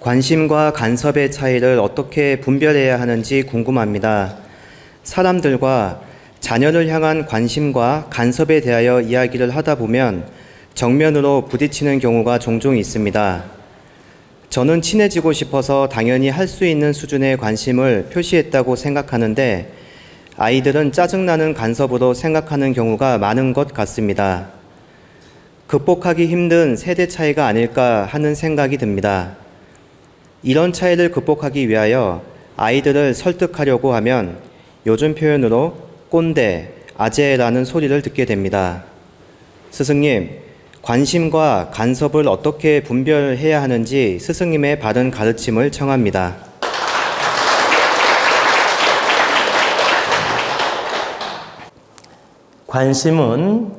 관심과 간섭의 차이를 어떻게 분별해야 하는지 궁금합니다. 사람들과 자녀를 향한 관심과 간섭에 대하여 이야기를 하다 보면 정면으로 부딪히는 경우가 종종 있습니다. 저는 친해지고 싶어서 당연히 할 수 있는 수준의 관심을 표시했다고 생각하는데 아이들은 짜증나는 간섭으로 생각하는 경우가 많은 것 같습니다. 극복하기 힘든 세대 차이가 아닐까 하는 생각이 듭니다. 이런 차이를 극복하기 위하여 아이들을 설득하려고 하면 요즘 표현으로 꼰대, 아재라는 소리를 듣게 됩니다. 스승님, 관심과 간섭을 어떻게 분별해야 하는지 스승님의 바른 가르침을 청합니다. 관심은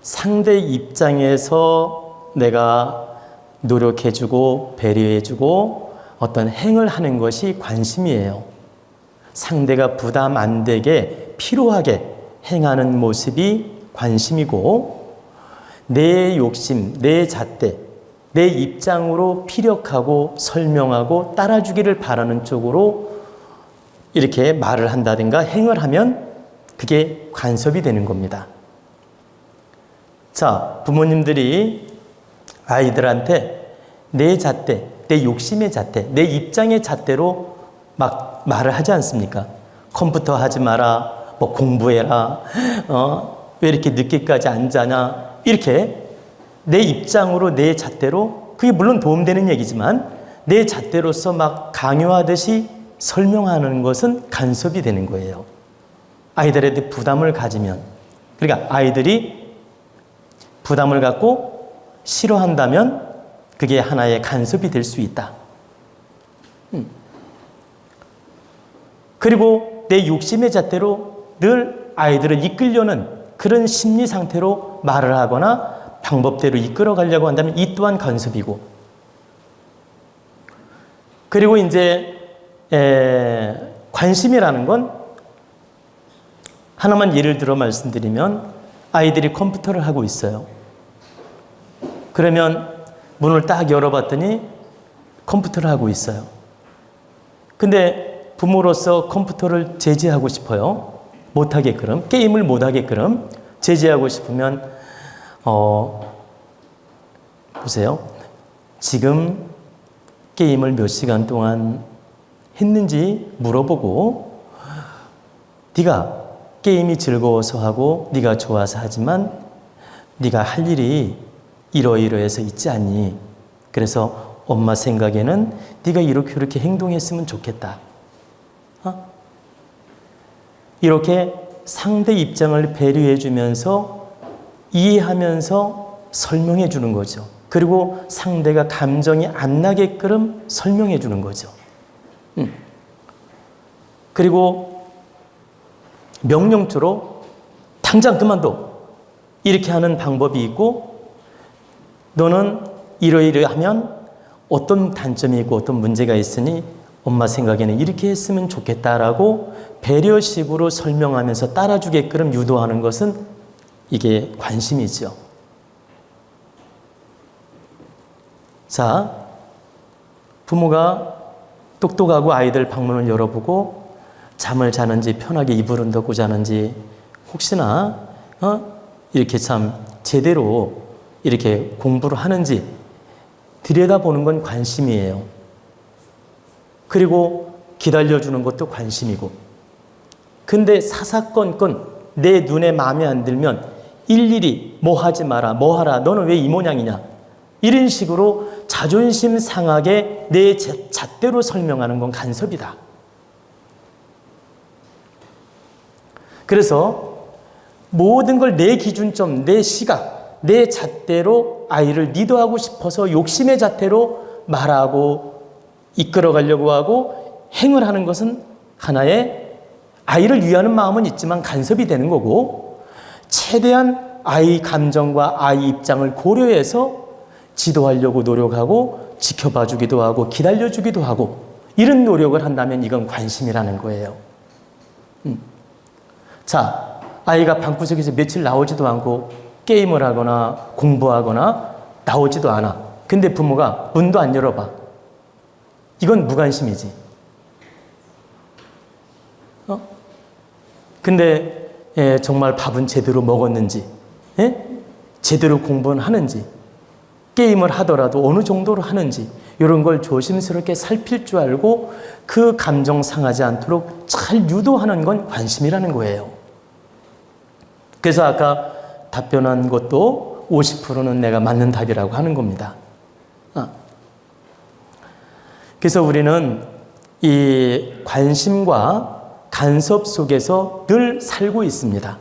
상대 입장에서 내가 노력해주고 배려해주고 어떤 행을 하는 것이 관심이에요. 상대가 부담 안 되게 필요하게 행하는 모습이 관심이고, 내 욕심, 내 잣대, 내 입장으로 피력하고 설명하고 따라주기를 바라는 쪽으로 이렇게 말을 한다든가 행을 하면 그게 간섭이 되는 겁니다. 자, 부모님들이 아이들한테 내 잣대, 내 욕심의 잣대, 내 입장의 잣대로 막 말을 하지 않습니까? 컴퓨터 하지 마라, 뭐 공부해라, 왜 이렇게 늦게까지 안 자냐, 이렇게 내 입장으로 내 잣대로, 그게 물론 도움되는 얘기지만 내 잣대로서 막 강요하듯이 설명하는 것은 간섭이 되는 거예요. 아이들한테 부담을 가지면, 그러니까 아이들이 부담을 갖고 싫어한다면 그게 하나의 간섭이 될 수 있다. 그리고 내 욕심의 잣대로 늘 아이들을 이끌려는 그런 심리 상태로 말을 하거나 방법대로 이끌어 가려고 한다면 이 또한 간섭이고, 그리고 이제 관심이라는 건 하나만 예를 들어 말씀드리면, 아이들이 컴퓨터를 하고 있어요. 그러면 문을 딱 열어봤더니 컴퓨터를 하고 있어요. 근데 부모로서 컴퓨터를 제재하고 싶어요. 못하게끔, 게임을 못하게끔 제재하고 싶으면 보세요. 지금 게임을 몇 시간 동안 했는지 물어보고, 네가 게임이 즐거워서 하고 네가 좋아서 하지만 네가 할 일이 이러이러해서 있지 않니? 그래서 엄마 생각에는 네가 이렇게 행동했으면 좋겠다. 이렇게 상대 입장을 배려해 주면서 이해하면서 설명해 주는 거죠. 그리고 상대가 감정이 안 나게끔 설명해 주는 거죠. 그리고 명령조로 당장 그만둬, 이렇게 하는 방법이 있고, 너는 이러이러하면 어떤 단점이 있고 어떤 문제가 있으니 엄마 생각에는 이렇게 했으면 좋겠다라고 배려식으로 설명하면서 따라주게끔 유도하는 것은 이게 관심이죠. 자, 부모가 똑똑하고 아이들 방문을 열어보고 잠을 자는지 편하게 이불 덮고 자는지 혹시나 이렇게 참 제대로 이렇게 공부를 하는지 들여다보는 건 관심이에요. 그리고 기다려주는 것도 관심이고, 근데 사사건건 내 눈에 마음에 안 들면 일일이 뭐 하지 마라, 뭐 하라, 너는 왜 이 모양이냐, 이런 식으로 자존심 상하게 내 잣대로 설명하는 건 간섭이다. 그래서 모든 걸 내 기준점, 내 시각, 내 잣대로 아이를 리더하고 싶어서 욕심의 잣대로 말하고 이끌어가려고 하고 행을 하는 것은 하나의 아이를 위하는 마음은 있지만 간섭이 되는 거고, 최대한 아이 감정과 아이 입장을 고려해서 지도하려고 노력하고 지켜봐 주기도 하고 기다려 주기도 하고 이런 노력을 한다면 이건 관심이라는 거예요. 자, 아이가 방구석에서 며칠 나오지도 않고 게임을 하거나 공부하거나 나오지도 않아. 근데 부모가 문도 안 열어봐. 이건 무관심이지. 근데 정말 밥은 제대로 먹었는지, 제대로 공부는 하는지, 게임을 하더라도 어느 정도로 하는지 이런 걸 조심스럽게 살필 줄 알고 그 감정 상하지 않도록 잘 유도하는 건 관심이라는 거예요. 그래서 아까 답변한 것도 50%는 내가 맞는 답이라고 하는 겁니다. 그래서 우리는 이 관심과 간섭 속에서 늘 살고 있습니다.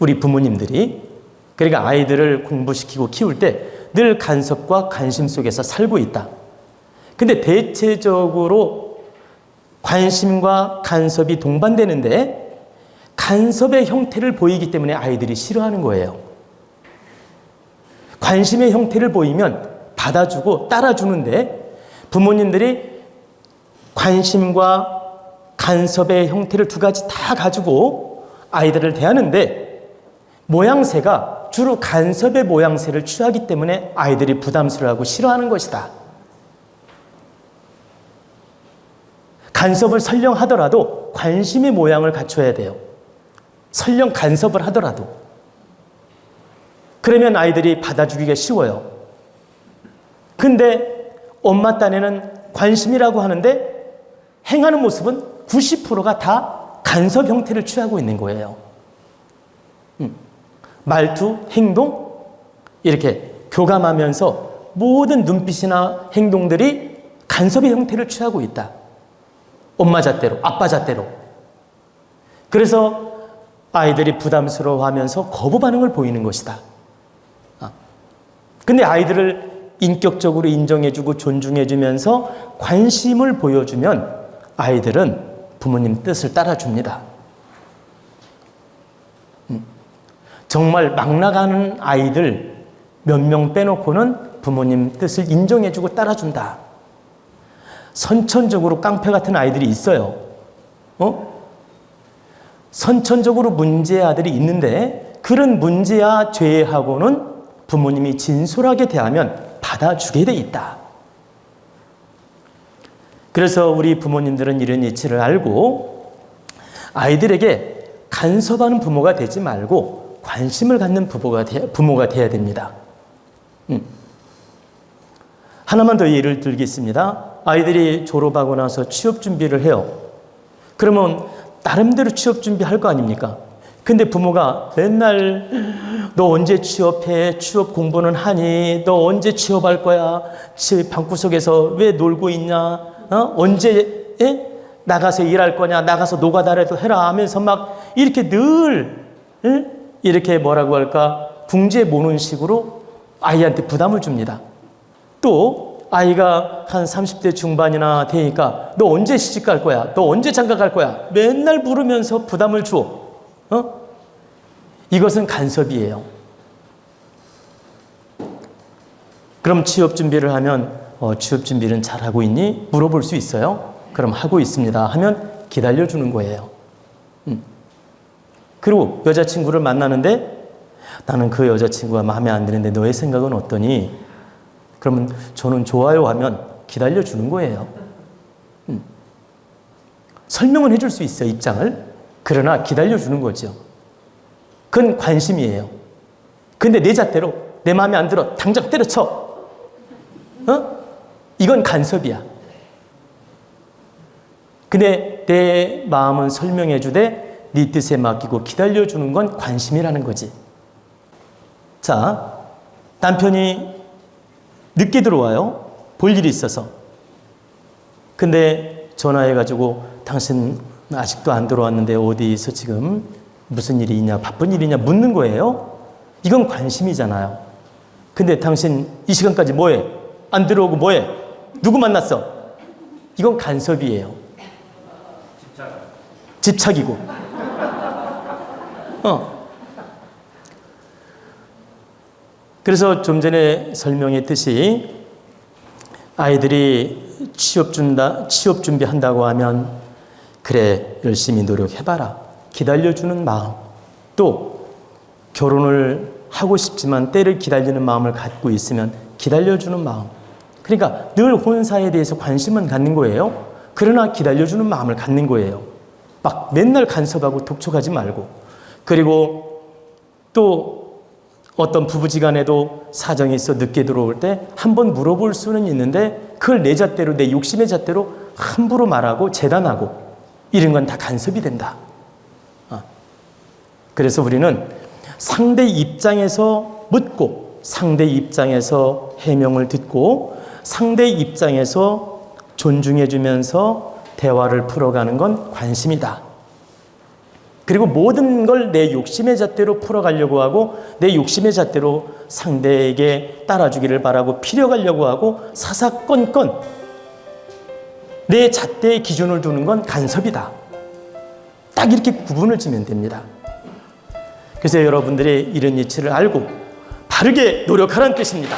우리 부모님들이. 그러니까 아이들을 공부시키고 키울 때 늘 간섭과 관심 속에서 살고 있다. 근데 대체적으로 관심과 간섭이 동반되는데 간섭의 형태를 보이기 때문에 아이들이 싫어하는 거예요. 관심의 형태를 보이면 받아주고 따라주는데 부모님들이 관심과 간섭의 형태를 두 가지 다 가지고 아이들을 대하는데 모양새가 주로 간섭의 모양새를 취하기 때문에 아이들이 부담스러워하고 싫어하는 것이다. 간섭을 설령 하더라도 관심의 모양을 갖춰야 돼요. 설령 간섭을 하더라도. 그러면 아이들이 받아주기가 쉬워요. 근데 엄마 딴에는 관심이라고 하는데 행하는 모습은 90%가 다 간섭 형태를 취하고 있는 거예요. 말투, 행동 이렇게 교감하면서 모든 눈빛이나 행동들이 간섭의 형태를 취하고 있다. 엄마 잣대로, 아빠 잣대로. 그래서 아이들이 부담스러워하면서 거부 반응을 보이는 것이다. 근데 아이들을 인격적으로 인정해주고 존중해주면서 관심을 보여주면 아이들은 부모님 뜻을 따라줍니다. 정말 막 나가는 아이들 몇 명 빼놓고는 부모님 뜻을 인정해주고 따라준다. 선천적으로 깡패 같은 아이들이 있어요. 선천적으로 문제의 아들이 있는데 그런 문제야 죄하고는 부모님이 진솔하게 대하면 받아주게 돼 있다. 그래서 우리 부모님들은 이런 이치를 알고 아이들에게 간섭하는 부모가 되지 말고 관심을 갖는 부모가 돼야 됩니다. 하나만 더 예를 들겠습니다. 아이들이 졸업하고 나서 취업 준비를 해요. 그러면 나름대로 취업 준비할 거 아닙니까? 근데 부모가 맨날 너 언제 취업해? 취업 공부는 하니? 너 언제 취업할 거야? 방구석에서 왜 놀고 있냐? 언제 나가서 일할 거냐? 나가서 노가다라도 해라 하면서 막 이렇게 늘 이렇게 뭐라고 할까? 궁지에 모는 식으로 아이한테 부담을 줍니다. 또 아이가 한 30대 중반이나 되니까 너 언제 시집 갈 거야? 너 언제 장가 갈 거야? 맨날 물으면서 부담을 줘. 이것은 간섭이에요. 그럼 취업 준비를 하면 취업 준비는 잘하고 있니? 물어볼 수 있어요. 그럼 하고 있습니다 하면 기다려주는 거예요. 그리고 여자친구를 만나는데 나는 그 여자친구가 마음에 안 드는데 너의 생각은 어떠니? 그러면 저는 좋아요 하면 기다려주는 거예요. 설명은 해줄 수 있어요, 입장을. 그러나 기다려주는 거죠. 그건 관심이에요. 근데 내 잣대로 내 마음에 안 들어 당장 때려쳐. 이건 간섭이야. 근데 내 마음은 설명해 주되 네 뜻에 맡기고 기다려주는 건 관심이라는 거지. 자, 남편이 늦게 들어와요. 볼 일이 있어서. 근데 전화해가지고 당신 아직도 안 들어왔는데 어디서 지금 무슨 일이 있냐, 바쁜 일이냐 묻는 거예요. 이건 관심이잖아요. 근데 당신 이 시간까지 뭐해? 안 들어오고 뭐해? 누구 만났어? 이건 간섭이에요. 집착이고. 그래서 좀 전에 설명했듯이 아이들이 취업 준비한다고 하면 그래, 열심히 노력해봐라. 기다려주는 마음. 또 결혼을 하고 싶지만 때를 기다리는 마음을 갖고 있으면 기다려주는 마음. 그러니까 늘 혼사에 대해서 관심은 갖는 거예요. 그러나 기다려주는 마음을 갖는 거예요. 막 맨날 간섭하고 독촉하지 말고. 그리고 또 어떤 부부지간에도 사정이 있어 늦게 들어올 때 한번 물어볼 수는 있는데 그걸 내 잣대로, 내 욕심의 잣대로 함부로 말하고 재단하고 이런 건 다 간섭이 된다. 그래서 우리는 상대 입장에서 묻고 상대 입장에서 해명을 듣고 상대 입장에서 존중해주면서 대화를 풀어가는 건 관심이다. 그리고 모든 걸 내 욕심의 잣대로 풀어가려고 하고 내 욕심의 잣대로 상대에게 따라주기를 바라고 피려가려고 하고 사사건건 내 잣대의 기준을 두는 건 간섭이다. 딱 이렇게 구분을 지면 됩니다. 그래서 여러분들이 이런 이치를 알고 바르게 노력하라는 뜻입니다.